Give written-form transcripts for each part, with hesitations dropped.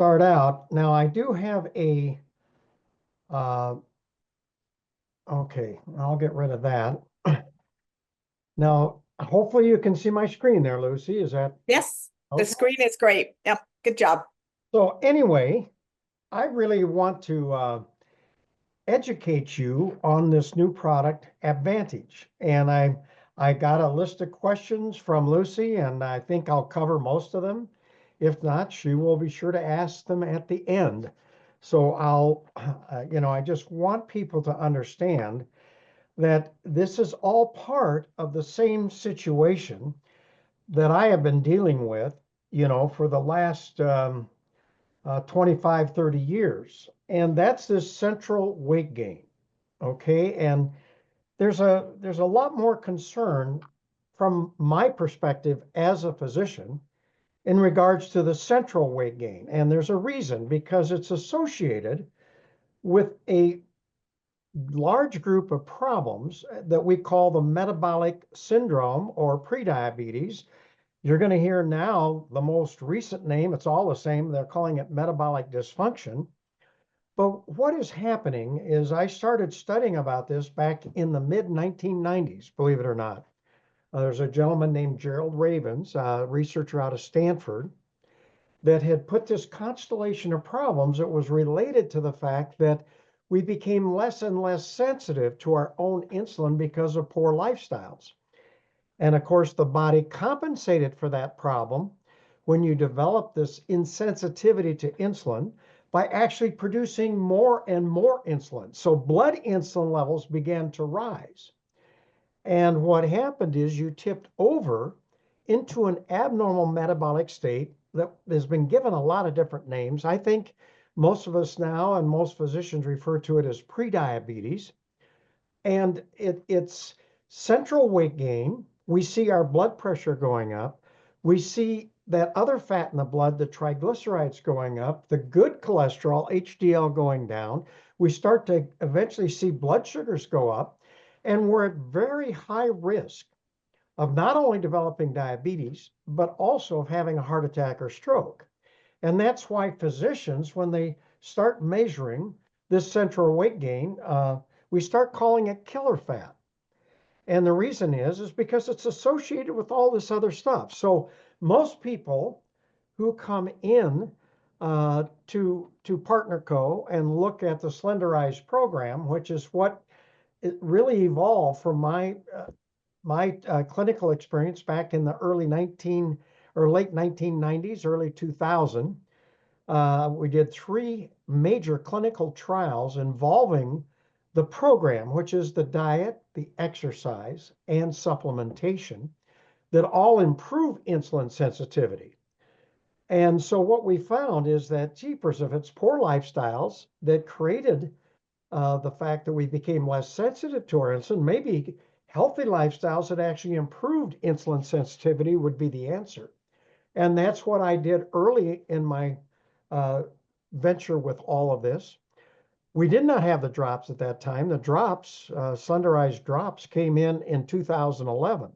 start out. Now, I do have a, okay, I'll get rid of that. Now, hopefully you can see my screen there, Lucy. Is that? Yes, the Okay. screen is great. Yep, good job. So anyway, I really want to educate you on this new product, Abvantage. And I got a list of questions from Lucy, and I think I'll cover most of them. If not, she will be sure to ask them at the end. So I just want people to understand that this is all part of the same situation that I have been dealing with, for the last 25, 30 years. And that's this central weight gain. Okay. And there's a lot more concern from my perspective as a physician in regards to the central weight gain. And there's a reason, because it's associated with a large group of problems that we call the metabolic syndrome or prediabetes. You're going to hear now the most recent name, it's all the same, they're calling it metabolic dysfunction. But what is happening is I started studying about this back in the mid-1990s, believe it or not. There's a gentleman named Gerald Ravens, a researcher out of Stanford, that had put this constellation of problems that was related to the fact that we became less and less sensitive to our own insulin because of poor lifestyles. And of course, the body compensated for that problem when you develop this insensitivity to insulin by actually producing more and more insulin. So blood insulin levels began to rise. And what happened is you tipped over into an abnormal metabolic state that has been given a lot of different names. I think most of us now and most physicians refer to it as prediabetes. And it's central weight gain. We see our blood pressure going up. We see that other fat in the blood, the triglycerides going up, the good cholesterol, HDL going down. We start to eventually see blood sugars go up, and we're at very high risk of not only developing diabetes, but also of having a heart attack or stroke. And that's why physicians, when they start measuring this central weight gain, we start calling it killer fat. And the reason is because it's associated with all this other stuff. So most people who come in to Partner Co. and look at the Slenderize program, which is what it really evolved from my clinical experience back in the late 1990s, early 2000. We did 3 major clinical trials involving the program, which is the diet, the exercise, and supplementation, that all improve insulin sensitivity. And so what we found is that, jeepers, if it's poor lifestyles that created the fact that we became less sensitive to our insulin, maybe healthy lifestyles that actually improved insulin sensitivity would be the answer. And that's what I did early in my venture with all of this. We did not have the drops at that time. The drops, Slenderized drops, came in 2011.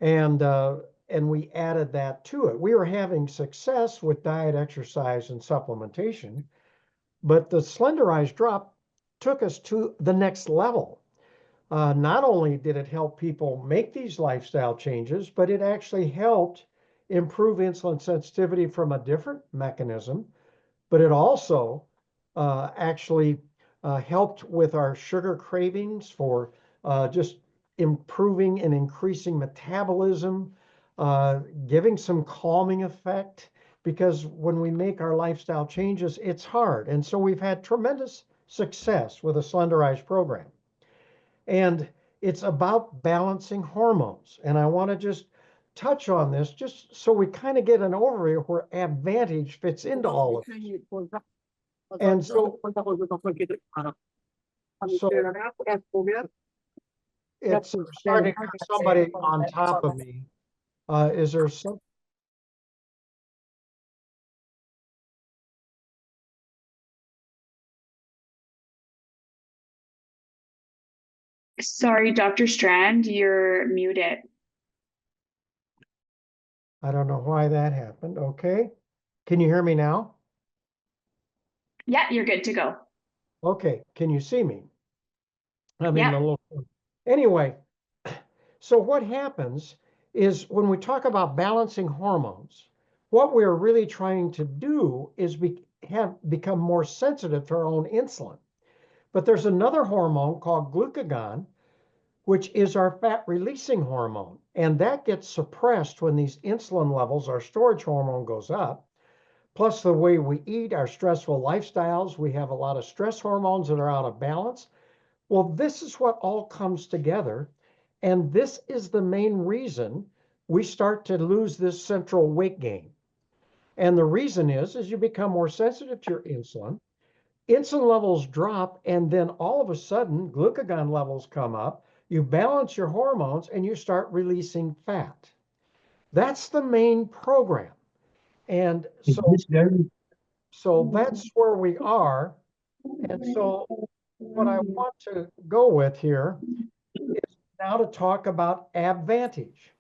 And we added that to it. We were having success with diet, exercise, and supplementation, but the Slenderized drop took us to the next level. Not only did it help people make these lifestyle changes, but it actually helped improve insulin sensitivity from a different mechanism, but it also actually helped with our sugar cravings for just improving and increasing metabolism, giving some calming effect, because when we make our lifestyle changes, it's hard. And so we've had tremendous success with the Slenderize program. And it's about balancing hormones. And I want to just touch on this just so we kind of get an overview where Abvantage fits into all of this. And so it's starting to have somebody on top of me. Is there some? Sorry, Dr. Strand, you're muted. I don't know why that happened. Okay. Can you hear me now? Yeah, you're good to go. Okay, can you see me? I'm in Yeah. the little. Anyway, so what happens is when we talk about balancing hormones, what we're really trying to do is become more sensitive to our own insulin. But there's another hormone called glucagon, which is our fat releasing hormone. And that gets suppressed when these insulin levels, our storage hormone, goes up. Plus, the way we eat, our stressful lifestyles, we have a lot of stress hormones that are out of balance. Well, this is what all comes together. And this is the main reason we start to lose this central weight gain. And the reason is you become more sensitive to your insulin. Insulin levels drop, and then all of a sudden, glucagon levels come up. You balance your hormones and you start releasing fat. That's the main program. And so that's where we are. And so what I want to go with here is now to talk about Abvantage.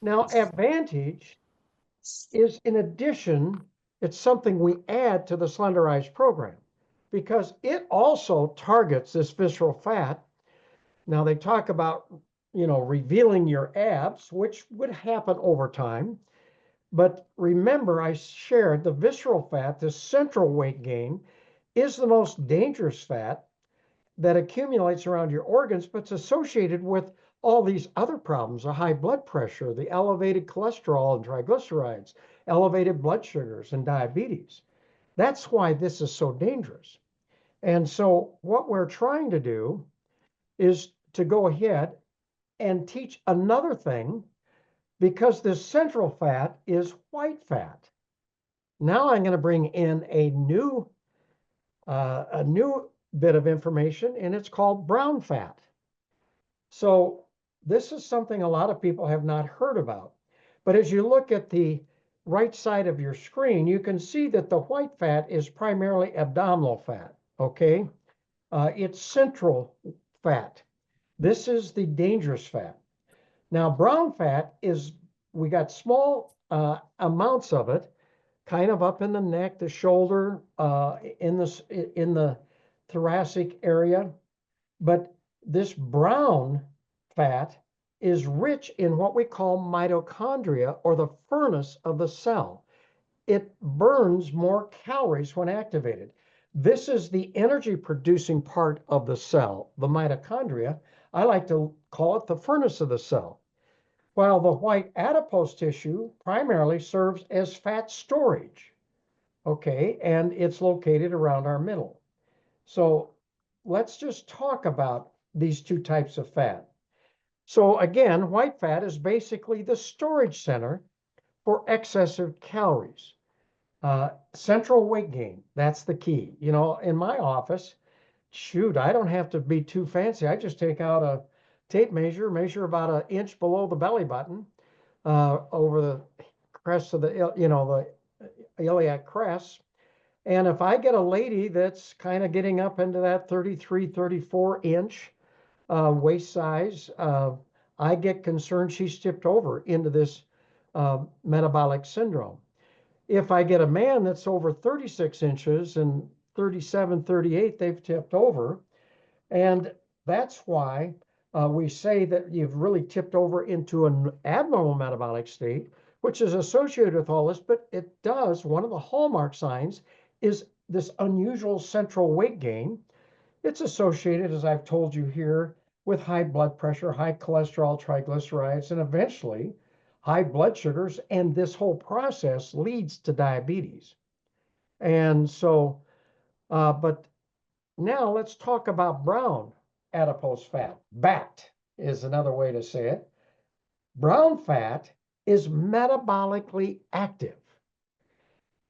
Now, Abvantage is in addition, it's something we add to the Slenderized program because it also targets this visceral fat. Now they talk about, revealing your abs, which would happen over time. But remember, I shared the visceral fat, the central weight gain, is the most dangerous fat that accumulates around your organs, but it's associated with all these other problems, the high blood pressure, the elevated cholesterol and triglycerides, elevated blood sugars, and diabetes. That's why this is so dangerous. And so, what we're trying to do is to go ahead and teach another thing because this central fat is white fat. Now I'm going to bring in a new bit of information, and it's called brown fat. So this is something a lot of people have not heard about. But as you look at the right side of your screen, you can see that the white fat is primarily abdominal fat, okay? It's central fat. This is the dangerous fat. Now, brown fat is, we got small amounts of it, kind of up in the neck, the shoulder, in the thoracic area. But this brown fat is rich in what we call mitochondria, or the furnace of the cell. It burns more calories when activated. This is the energy producing part of the cell, the mitochondria. I like to call it the furnace of the cell. While the white adipose tissue primarily serves as fat storage, okay, and it's located around our middle. So let's just talk about these two types of fat. So again, white fat is basically the storage center for excessive calories. Central weight gain, that's the key. In my office, shoot, I don't have to be too fancy. I just take out a tape measure about an inch below the belly button, over the crest of the iliac crest. And if I get a lady that's kind of getting up into that 33, 34 inch waist size, I get concerned she's tipped over into this metabolic syndrome. If I get a man that's over 36 inches and 37, 38, they've tipped over. And that's why we say that you've really tipped over into an abnormal metabolic state, which is associated with all this. But it does, one of the hallmark signs is this unusual central weight gain. It's associated, as I've told you here, with high blood pressure, high cholesterol, triglycerides, and eventually high blood sugars. And this whole process leads to diabetes. And so, but now let's talk about brown adipose fat. BAT is another way to say it. Brown fat is metabolically active.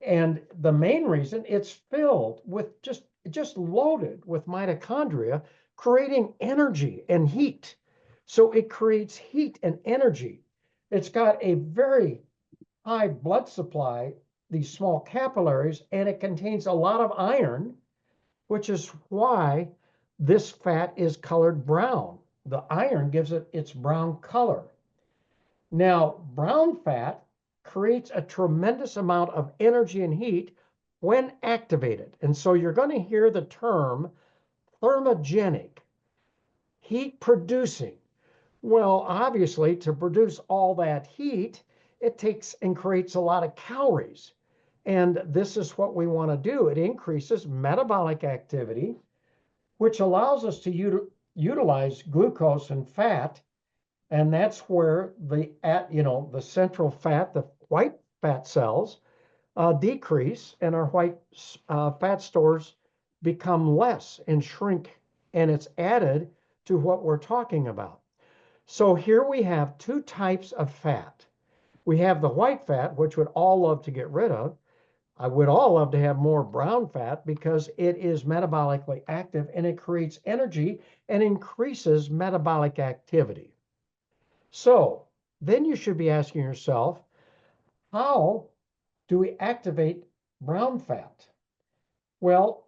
And the main reason, it's filled with just loaded with mitochondria, creating energy and heat. So it creates heat and energy. It's got a very high blood supply, these small capillaries, and it contains a lot of iron, which is why this fat is colored brown. The iron gives it its brown color. Now, brown fat creates a tremendous amount of energy and heat when activated. And so you're going to hear the term thermogenic, heat producing. Well, obviously, to produce all that heat, it takes and creates a lot of calories. And this is what we want to do. It increases metabolic activity, which allows us to utilize glucose and fat. And that's where the central fat, the white fat cells, decrease, and our white fat stores become less and shrink, and it's added to what we're talking about. So here we have two types of fat. We have the white fat, which we'd all love to get rid of. I would all love to have more brown fat because it is metabolically active and it creates energy and increases metabolic activity. So then you should be asking yourself, how do we activate brown fat? Well,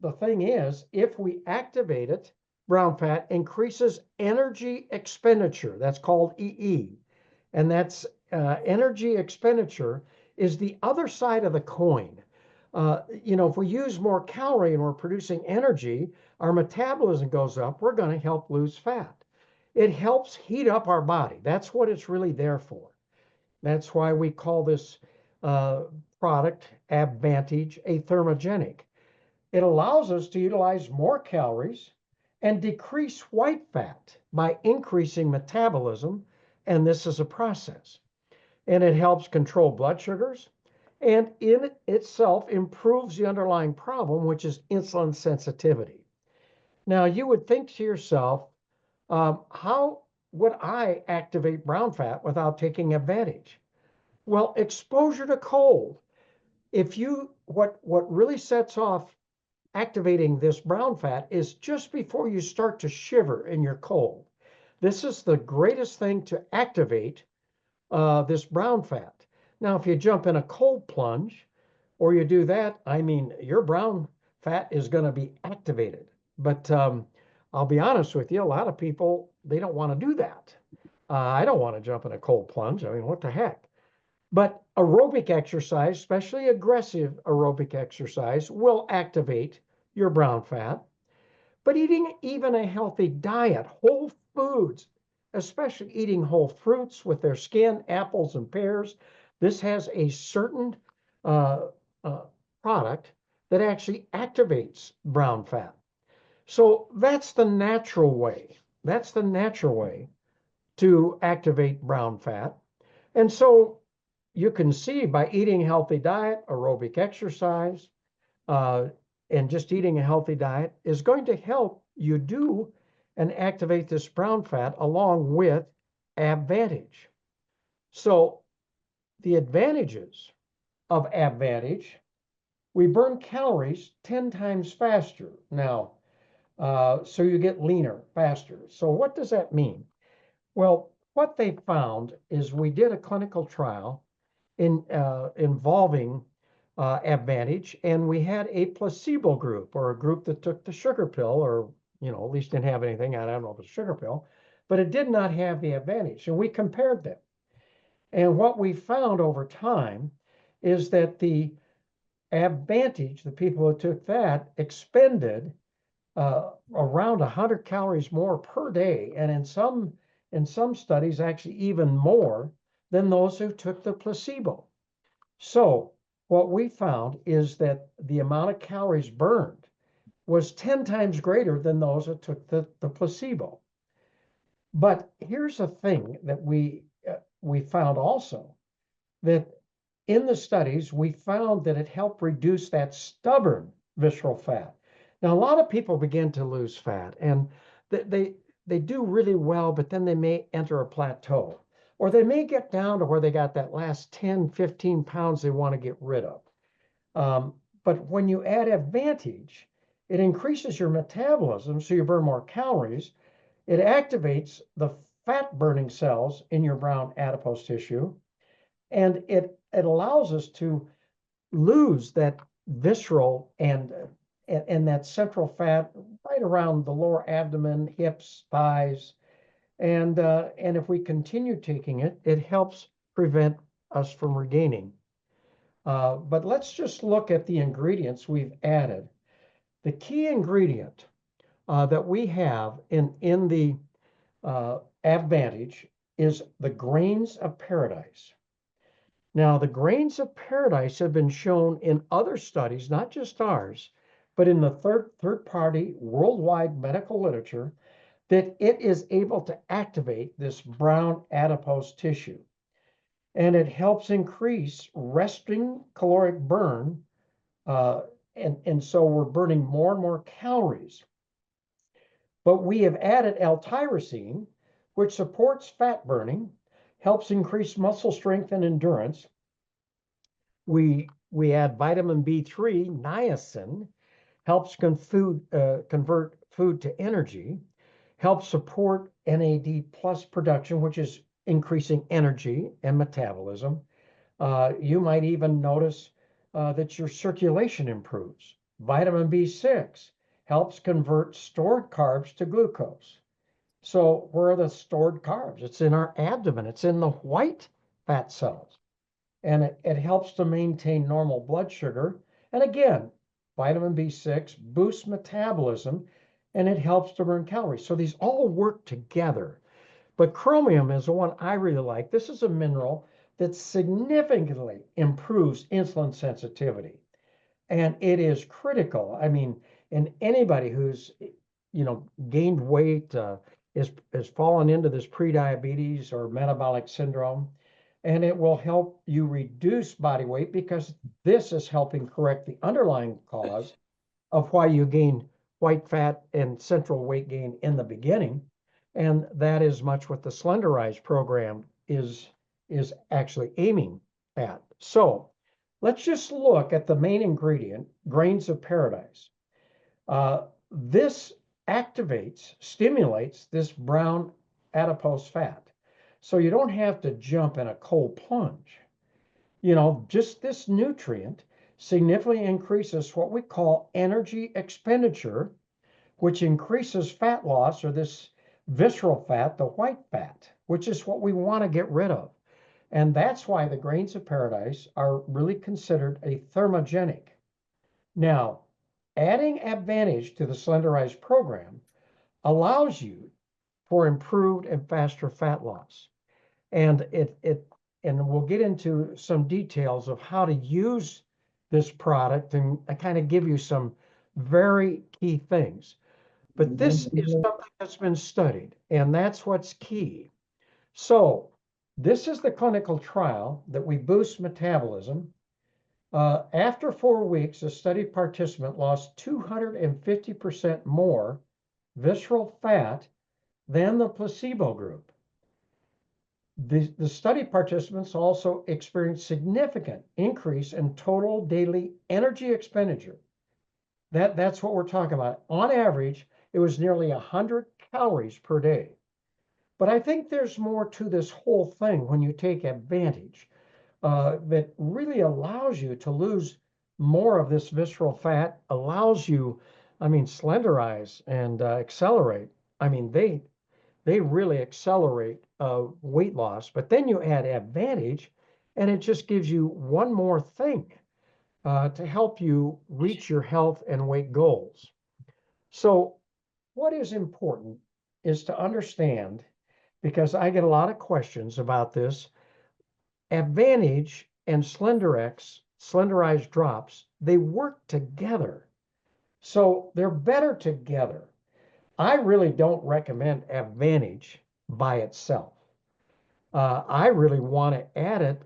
the thing is, if we activate it, brown fat increases energy expenditure. That's called EE. And that's energy expenditure is the other side of the coin. If we use more calorie and we're producing energy, our metabolism goes up, we're going to help lose fat. It helps heat up our body. That's what it's really there for. That's why we call this product, Abvantage, a thermogenic. It allows us to utilize more calories and decrease white fat by increasing metabolism, and this is a process. And it helps control blood sugars, and in itself improves the underlying problem, which is insulin sensitivity. Now, you would think to yourself, how would I activate brown fat without taking advantage? Well, exposure to cold. What really sets off activating this brown fat is just before you start to shiver in your cold. This is the greatest thing to activate this brown fat. Now, if you jump in a cold plunge or you do that, I mean, your brown fat is going to be activated. But I'll be honest with you, a lot of people, they don't want to do that. I don't want to jump in a cold plunge. I mean, what the heck? But aerobic exercise, especially aggressive aerobic exercise, will activate your brown fat. But eating even a healthy diet, whole foods, especially eating whole fruits with their skin, apples and pears, this has a certain product that actually activates brown fat. So that's the natural way. That's the natural way to activate brown fat. And so you can see by eating a healthy diet, aerobic exercise, and just eating a healthy diet is going to help you do and activate this brown fat along with Abvantage. So the advantages of Abvantage, we burn calories 10 times faster. Now, so you get leaner faster. So what does that mean? Well, what they found is we did a clinical trial involving Abvantage, and we had a placebo group, or a group that took the sugar pill, or at least didn't have anything. I don't know if it's a sugar pill, but it did not have the Abvantage, and we compared them. And what we found over time is that the Abvantage, the people who took that, expended around 100 calories more per day, and in some studies, actually even more than those who took the placebo. So what we found is that the amount of calories burned was 10 times greater than those that took the placebo. But here's a thing that we found also, that in the studies, we found that it helped reduce that stubborn visceral fat. Now, a lot of people begin to lose fat, and they do really well, but then they may enter a plateau, or they may get down to where they got that last 10, 15 pounds they want to get rid of. But when you add Abvantage, it increases your metabolism, so you burn more calories. It activates the fat burning cells in your brown adipose tissue, and it allows us to lose that visceral and that central fat right around the lower abdomen, hips, thighs. And if we continue taking it, it helps prevent us from regaining But let's just look at the ingredients we've added. The key ingredient that we have in the Abvantage is the grains of paradise. Now, the grains of paradise have been shown in other studies, not just ours, but in the third-party worldwide medical literature, that it is able to activate this brown adipose tissue. And it helps increase resting caloric burn. And so we're burning more and more calories. But we have added L-tyrosine, which supports fat burning, helps increase muscle strength and endurance. We add vitamin B3, niacin, helps convert food to energy, helps support NAD plus production, which is increasing energy and metabolism. You might even notice that your circulation improves. Vitamin B6 helps convert stored carbs to glucose. So where are the stored carbs? It's in our abdomen. It's in the white fat cells. And it helps to maintain normal blood sugar. And again, vitamin B6 boosts metabolism and it helps to burn calories. So these all work together. But chromium is the one I really like. This is a mineral that significantly improves insulin sensitivity. And it is critical. I mean, in anybody who's, gained weight, is fallen into this prediabetes or metabolic syndrome, and it will help you reduce body weight because this is helping correct the underlying cause of why you gain white fat and central weight gain in the beginning. And that is much what the Slenderize program is actually aiming at. So let's just look at the main ingredient, grains of paradise. This stimulates this brown adipose fat. So you don't have to jump in a cold plunge. Just this nutrient significantly increases what we call energy expenditure, which increases fat loss, or this visceral fat, the white fat, which is what we want to get rid of. And that's why the grains of paradise are really considered a thermogenic. Now, adding Abvantage to the Slenderize program allows you for improved and faster fat loss. And and we'll get into some details of how to use this product, and I kind of give you some very key things. But this is something that's been studied, and that's what's key. So this is the clinical trial that we boost metabolism. After 4 weeks, a study participant lost 250% more visceral fat than the placebo group. The study participants also experienced significant increase in total daily energy expenditure. That's what we're talking about. On average, it was nearly 100 calories per day. But I think there's more to this whole thing when you take Abvantage that really allows you to lose more of this visceral fat, allows you, Slenderize and Accelerate. They really accelerate weight loss. But then you add Abvantage, and it just gives you one more thing to help you reach your health and weight goals. So what is important is to understand, because I get a lot of questions about this, Abvantage and Slenderize drops, they work together. So they're better together. I really don't recommend Abvantage by itself. I really want to add it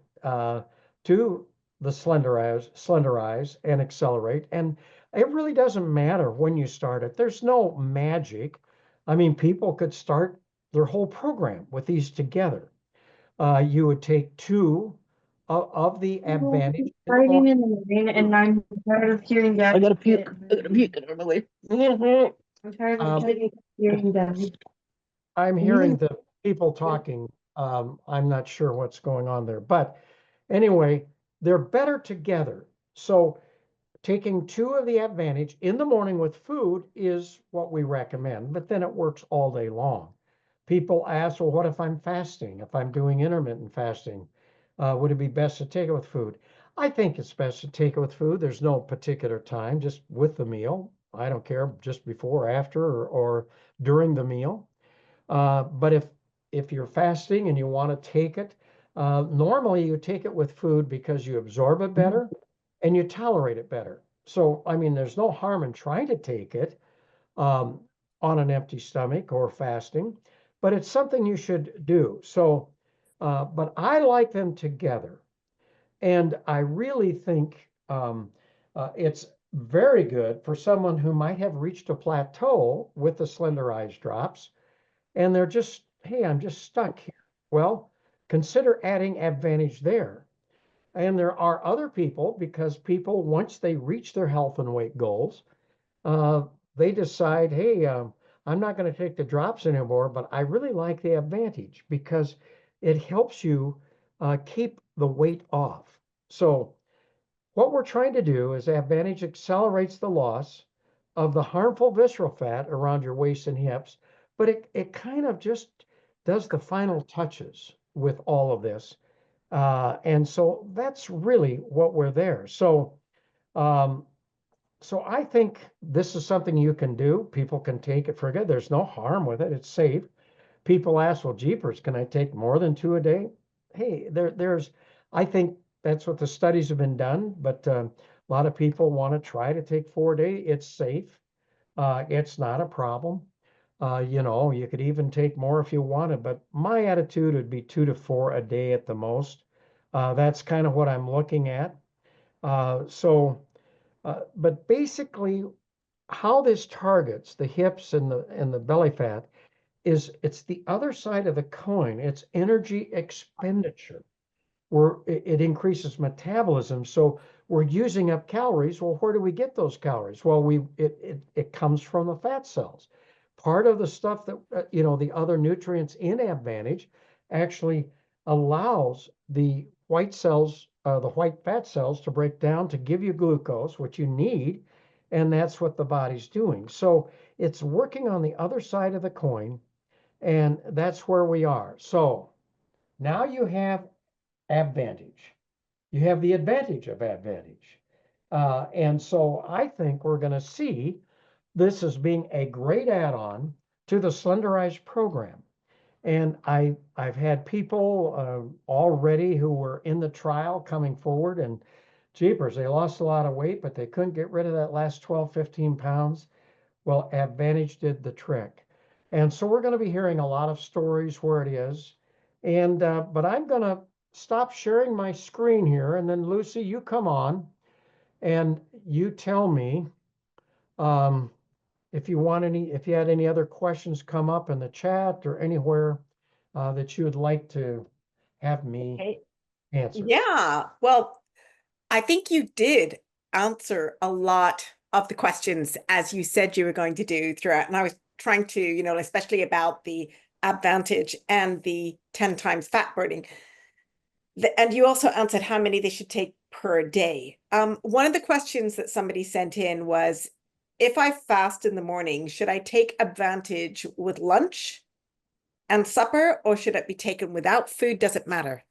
to the Slenderize and Accelerate. And it really doesn't matter when you start it. There's no magic. People could start their whole program with these together. You would take 2 of the Abvantage. Fighting in the morning, and I'm tired of hearing that. I gotta puke. I gotta puke normally. I'm tired of hearing them. I'm hearing the people talking. I'm not sure what's going on there. But anyway, they're better together. So taking 2 of the Abvantage in the morning with food is what we recommend, but then it works all day long. People ask, well, what if I'm fasting? If I'm doing intermittent fasting, would it be best to take it with food? I think it's best to take it with food. There's no particular time, just with the meal. I don't care, just before, after, or during the meal. But if you're fasting and you want to take it, normally you take it with food because you absorb it better and you tolerate it better. So, I mean, there's no harm in trying to take it um, on an empty stomach or fasting, but it's something you should do. So, but I like them together. And I really think it's very good for someone who might have reached a plateau with the slender eyes drops and they're just, hey, I'm just stuck here. Well, consider adding Advantage there. And there are other people, because people, once they reach their health and weight goals, uh, they decide, hey, I'm not going to take the drops anymore, but I really like the Advantage because it helps you keep the weight off. So what we're trying to do is Advantage accelerates the loss of the harmful visceral fat around your waist and hips, but it kind of just does the final touches with all of this. And so that's really what we're there. Um, so I think this is something you can do. People can take it for good. There's no harm with it. It's safe. People ask, well, jeepers, can I take more than 2 a day? Hey, I think that's what the studies have been done, but a lot of people want to try to take 4 a day. It's safe. It's not a problem. You could even take more if you wanted, but my attitude would be 2 to 4 a day at the most. That's kind of what I'm looking at. But basically, how this targets the hips and the belly fat is it's the other side of the coin. It's energy expenditure where it increases metabolism. So we're using up calories. Well, where do we get those calories? Well, it comes from the fat cells. Part of the stuff that the other nutrients in Advantage actually allows the white cells, the white fat cells, to break down to give you glucose, which you need, and that's what the body's doing. So it's working on the other side of the coin, and that's where we are. So now you have Advantage. You have the advantage of Advantage. And so I think we're going to see this as being a great add-on to the Slenderized program. And I've had people already who were in the trial coming forward, and jeepers, they lost a lot of weight, but they couldn't get rid of that last 12, 15 pounds. Well, Advantage did the trick. And so we're going to be hearing a lot of stories where it is. And but I'm going to stop sharing my screen here, and then Lucy, you come on and you tell me um, if you had any other questions come up in the chat or anywhere that you would like to have me Okay. answer. Yeah. Well, I think you did answer a lot of the questions as you said you were going to do throughout. And I was trying to, especially about the Advantage and the 10 times fat burning. And you also answered how many they should take per day. One of the questions that somebody sent in was, if I fast in the morning, should I take Advantage with lunch and supper, or should it be taken without food? Does it matter?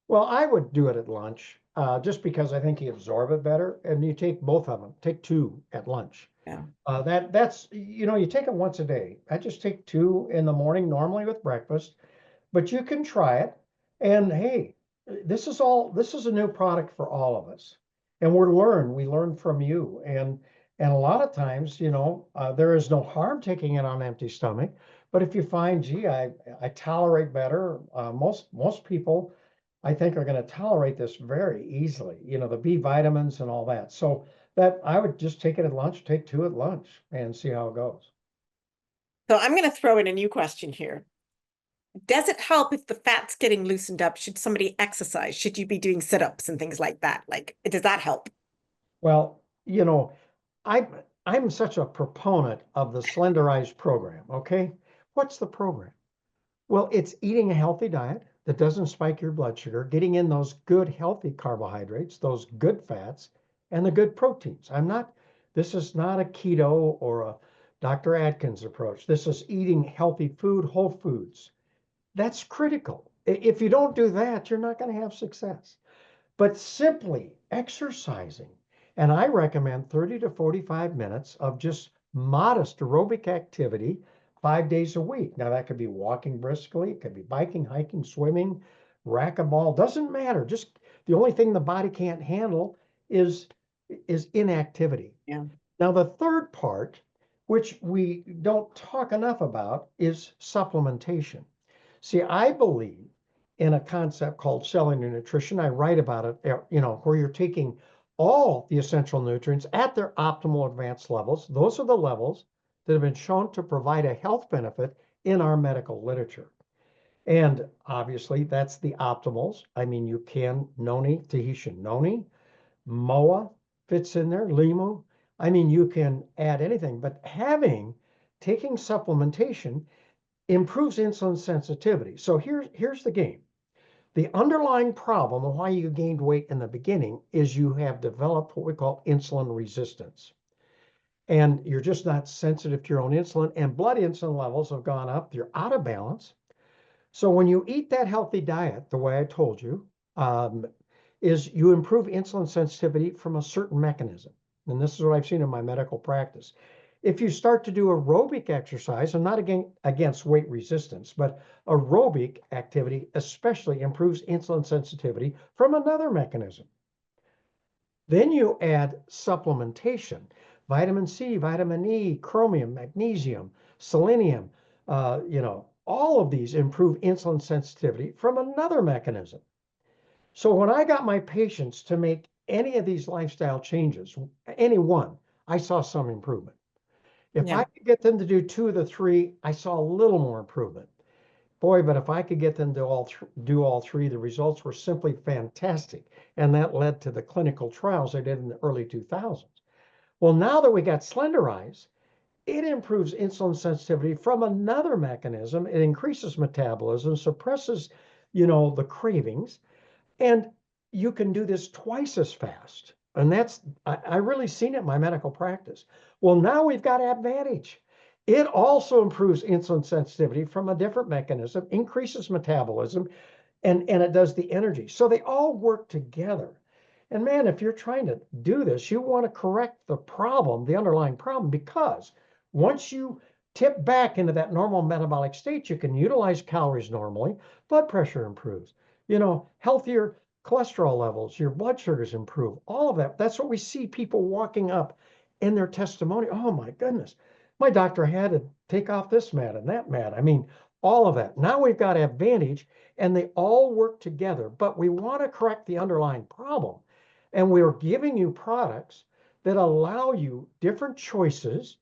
Well, I would do it at lunch, just because I think you absorb it better, and you take both of them. Take 2 at lunch. Yeah. That's you take it once a day. I just take 2 in the morning, normally with breakfast, but you can try it. And hey, this is a new product for all of us, and we learn from you, and a lot of times, there is no harm taking it on an empty stomach. But if you find, gee, I tolerate better, most people, I think, are going to tolerate this very easily, the B vitamins and all that. So that I would just take it at lunch, take 2 at lunch and see how it goes. So I'm going to throw in a new question here. Does it help if the fat's getting loosened up? Should somebody exercise? Should you be doing sit-ups and things like that? Like, does that help? Well, I'm I'm such a proponent of the Slenderized program, okay? What's the program? Well, it's eating a healthy diet that doesn't spike your blood sugar, getting in those good healthy carbohydrates, those good fats, and the good proteins. This is not a keto or a Dr. Atkins approach. This is eating healthy food, whole foods. That's critical. If you don't do that, you're not going to have success. but simply exercising. And I recommend 30 to 45 minutes of just modest aerobic activity 5 days a week. Now, that could be walking briskly, it could be biking, hiking, swimming, racquetball, doesn't matter. Just the only thing the body can't handle is inactivity. Yeah. Now, the third part, which we don't talk enough about, is supplementation. See, I believe in a concept called cellular nutrition. I write about it, where you're taking all the essential nutrients at their optimal advanced levels. Those are the levels that have been shown to provide a health benefit in our medical literature. And obviously, that's the optimals. I mean, you can noni, Tahitian noni, MOA fits in there, limu. I mean, you can add anything, but taking supplementation improves insulin sensitivity. So here's the game. The underlying problem of why you gained weight in the beginning is you have developed what we call insulin resistance. And you're just not sensitive to your own insulin, and blood insulin levels have gone up. You're out of balance. So when you eat that healthy diet, the way I told you, is you improve insulin sensitivity from a certain mechanism. And this is what I've seen in my medical practice. If you start to do aerobic exercise, I'm not against weight resistance, but aerobic activity especially improves insulin sensitivity from another mechanism. Then you add supplementation, vitamin C, vitamin E, chromium, magnesium, selenium, all of these improve insulin sensitivity from another mechanism. So when I got my patients to make any of these lifestyle changes, any one, I saw some improvement. If I could get them to do 2 of the 3, I saw a little more improvement. Boy, but if I could get them to do all 3, the results were simply fantastic. And that led to the clinical trials I did in the early 2000s. Well, now that we got Slenderize, it improves insulin sensitivity from another mechanism. It increases metabolism, suppresses, the cravings, and you can do this twice as fast. And I really seen it in my medical practice. Well, now we've got Abvantage. It also improves insulin sensitivity from a different mechanism, increases metabolism, and it does the energy. So they all work together. And man, if you're trying to do this, you want to correct the problem, the underlying problem, because once you tip back into that normal metabolic state, you can utilize calories normally, blood pressure improves, healthier cholesterol levels, your blood sugars improve, all of that. That's what we see people walking up in their testimony. Oh my goodness, my doctor had to take off this mat and that mat. I mean, all of that. Now we've got Advantage and they all work together, but we want to correct the underlying problem. And we're giving you products that allow you different choices,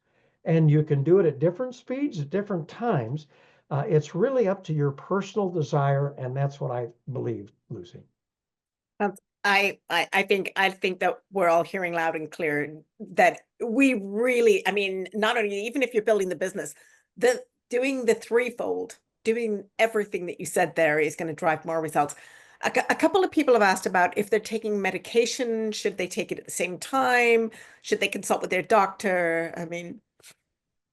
and you can do it at different speeds, at different times. It's really up to your personal desire, and that's what I believe, Lucy. I think that we're all hearing loud and clear that we really, I mean, not only even if you're building the business, doing the threefold, doing everything that you said there is going to drive more results. A couple of people have asked about if they're taking medication, should they take it at the same time? Should they consult with their doctor? I mean,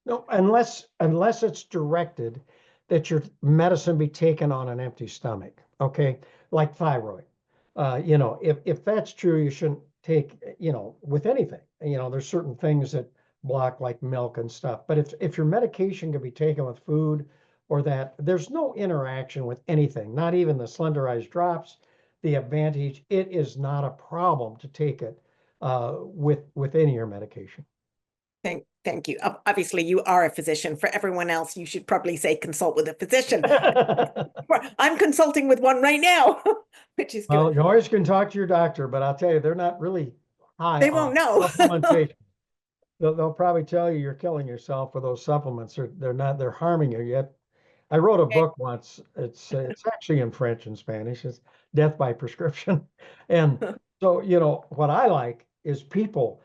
no, unless it's directed that your medicine be taken on an empty stomach, okay? Like thyroid. If that's true, you shouldn't take, with anything. There's certain things that block like milk and stuff. But if your medication can be taken with food or that, there's no interaction with anything, not even the Slenderized drops, the Advantage, it is not a problem to take it with any of your medication. Thank you. Obviously, you are a physician. For everyone else, you should probably say consult with a physician. I'm consulting with one right now, which is good. Well, you always can talk to your doctor, but I'll tell you, they're not really high They won't know. supplementation. They'll probably tell you you're killing yourself with those supplements. They're harming you yet. I wrote a book once. It's actually in French and Spanish. It's Death by Prescription. And so, what I like is people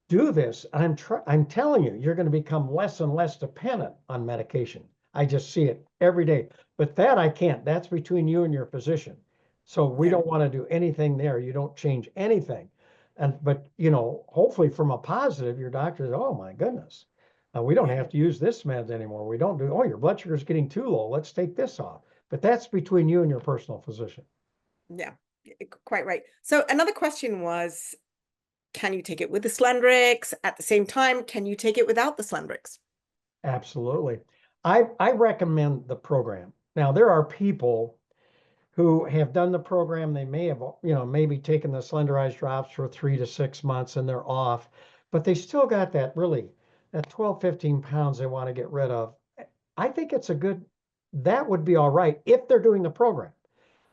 do this. I'm telling you, you're going to become less and less dependent on medication. I just see it every day. But that I can't. That's between you and your physician. So we don't want to do anything there. You don't change anything. But hopefully from a positive, your doctor says, oh my goodness, we don't have to use this meds anymore. We don't do, oh, your blood sugar is getting too low. Let's take this off. But that's between you and your personal physician. Yeah. Quite right. So another question was, can you take it with the Slendrix at the same time? Can you take it without the Slendrix? Absolutely. I recommend the program. Now, there are people who have done the program. They may have, maybe taken the slenderized drops for 3 to 6 months and they're off, but they still got that 12, 15 pounds they want to get rid of. I think that would be all right if they're doing the program.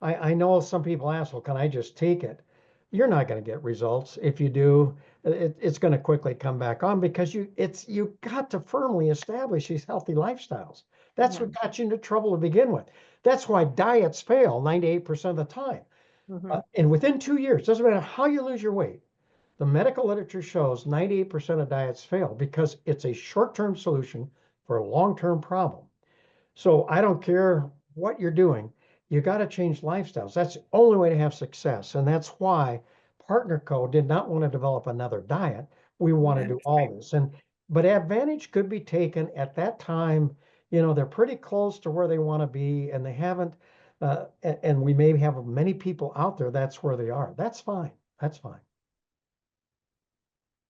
I know some people ask, well, can I just take it? You're not going to get results. If you do, it's going to quickly come back on because you got to firmly establish these healthy lifestyles. That's what got you into trouble to begin with. That's why diets fail 98% of the time. And within 2 years, doesn't matter how you lose your weight, the medical literature shows 98% of diets fail because it's a short-term solution for a long-term problem. So I don't care what you're doing, you got to change lifestyles. That's the only way to have success. And that's why Partner Co. did not want to develop another diet. We want to do all this. But Advantage could be taken at that time. They're pretty close to where they want to be, and they haven't, and we may have many people out there that's where they are. That's fine. That's fine.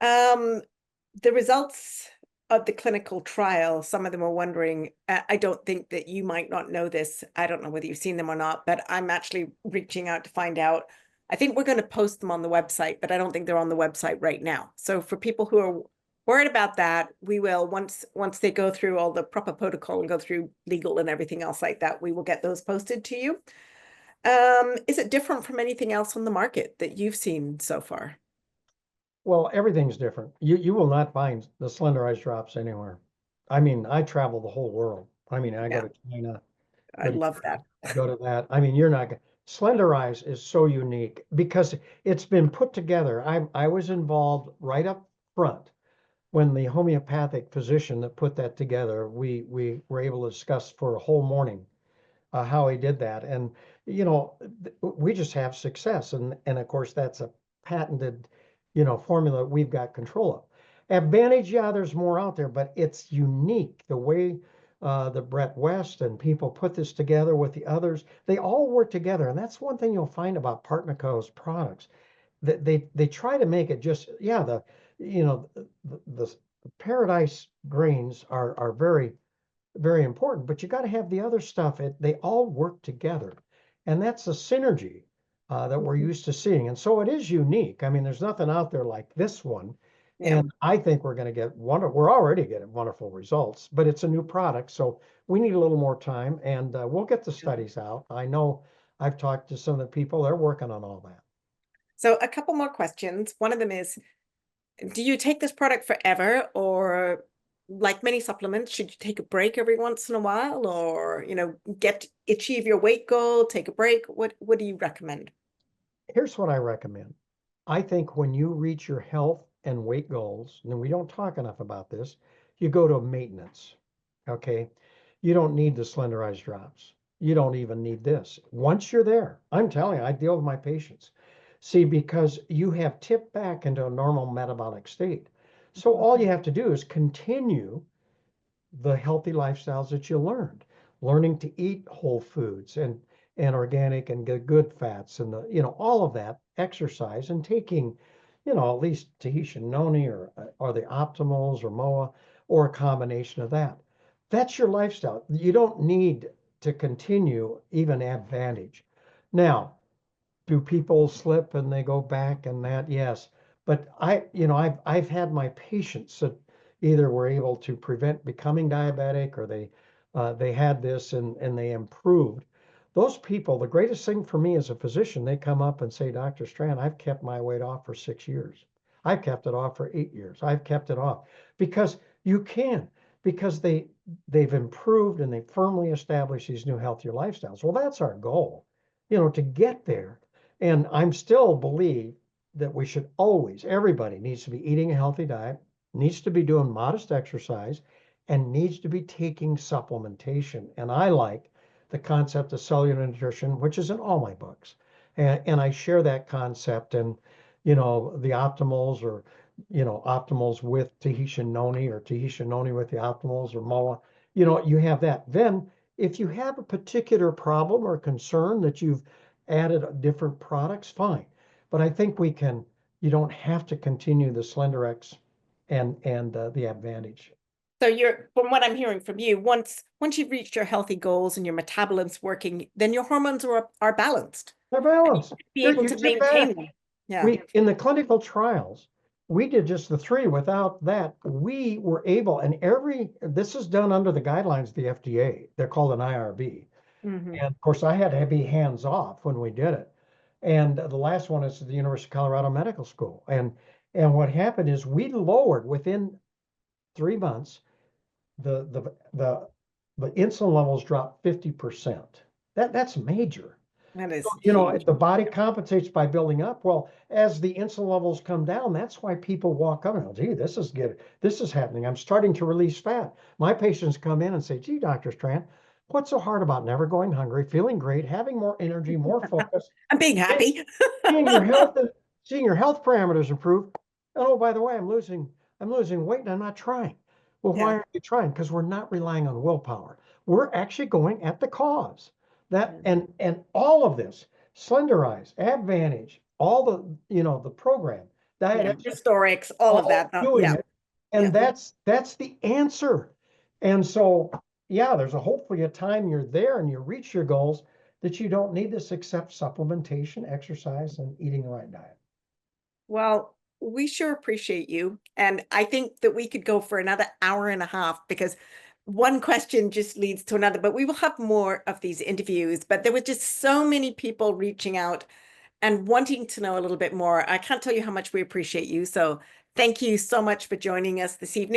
The results of the clinical trial, some of them are wondering, I don't think that you might not know this. I don't know whether you've seen them or not, but I'm actually reaching out to find out. I think we're going to post them on the website, but I don't think they're on the website right now. So for people who are worried about that, we will, once they go through all the proper protocol and go through legal and everything else like that, we will get those posted to you. Is it different from anything else on the market that you've seen so far? Well, everything's different. You will not find the slenderized drops anywhere. I mean, I travel the whole world. I mean, I go to China, I love that. go to that. I mean, you're not gonna. Slenderize is so unique because it's been put together. I was involved right up front when the homeopathic physician that put that together. We were able to discuss for a whole morning how he did that, and we just have success, and of course that's a patented formula we've got control of. Advantage, yeah, there's more out there, but it's unique the way the Brett West and people put this together with the others. They all work together, and that's one thing you'll find about Partnerco's products. That they try to make it just the paradise grains are very, very important, but you got to have the other stuff. They all work together, and that's the synergy that we're used to seeing. And so it is unique. I mean, there's nothing out there like this one. Yeah. And I think we're going to we're already getting wonderful results, but it's a new product. So we need a little more time, and we'll get the studies out. I know I've talked to some of the people, they're working on all that. So a couple more questions. One of them is, do you take this product forever, or like many supplements, should you take a break every once in a while, or, achieve your weight goal, take a break? What do you recommend? Here's what I recommend. I think when you reach your health and weight goals, and we don't talk enough about this, you go to maintenance. Okay. You don't need the slenderized drops. You don't even need this. Once you're there, I'm telling you, I deal with my patients. See, because you have tipped back into a normal metabolic state. So all you have to do is continue the healthy lifestyles that you learning to eat whole foods and organic and good fats and all of that, exercise and taking at least Tahitian noni or the optimals or MOA or a combination of that. That's your lifestyle. You don't need to continue even Advantage. Now, do people slip and they go back and that? Yes. But I've had my patients that either were able to prevent becoming diabetic or they had this and they improved. Those people, the greatest thing for me as a physician, they come up and say, Dr. Strand, I've kept my weight off for 6 years. I've kept it off for 8 years. I've kept it off because you can, because they've improved and they firmly established these new healthier lifestyles. Well, that's our goal, to get there. And I'm still believe that we should always, everybody needs to be eating a healthy diet, needs to be doing modest exercise, and needs to be taking supplementation. And I like the concept of cellular nutrition, which is in all my books. And I share that concept and, the optimals or, optimals with Tahitian noni or Tahitian noni with the optimals or MOA, you have that. Then if you have a particular problem or concern that you've added different products, fine. But I think you don't have to continue the SlenderX and the Advantage. So from what I'm hearing from you, once you've reached your healthy goals and your metabolism's working, then your hormones are balanced. They're balanced. Be able to maintain them. Yeah. In the clinical trials, we did just the 3. Without that, we were able, and this is done under the guidelines of the FDA. They're called an IRB. Mm-hmm. And of course, I had to be hands off when we did it. And the last one is the University of Colorado Medical School. And what happened is we lowered within 3 months, the insulin levels dropped 50%. That's major. That is huge. The body compensates by building up. Well, as the insulin levels come down, that's why people walk up and go, gee, this is good. This is happening. I'm starting to release fat. My patients come in and say, gee, Dr. Strand, what's so hard about never going hungry, feeling great, having more energy, more focus, and being happy, seeing your health parameters improve. And oh, by the way, I'm losing weight and I'm not trying. Well, why aren't you trying? Because we're not relying on willpower. We're actually going at the cause. And all of this, Slenderize, Advantage, all the program, diet, historics, all of that. doing it. And that's the answer. And so, there's hopefully a time you're there and you reach your goals that you don't need this except supplementation, exercise, and eating the right diet. Well, we sure appreciate you. And I think that we could go for another hour and a half because one question just leads to another, but we will have more of these interviews. But there were just so many people reaching out and wanting to know a little bit more. I can't tell you how much we appreciate you. So thank you so much for joining us this evening.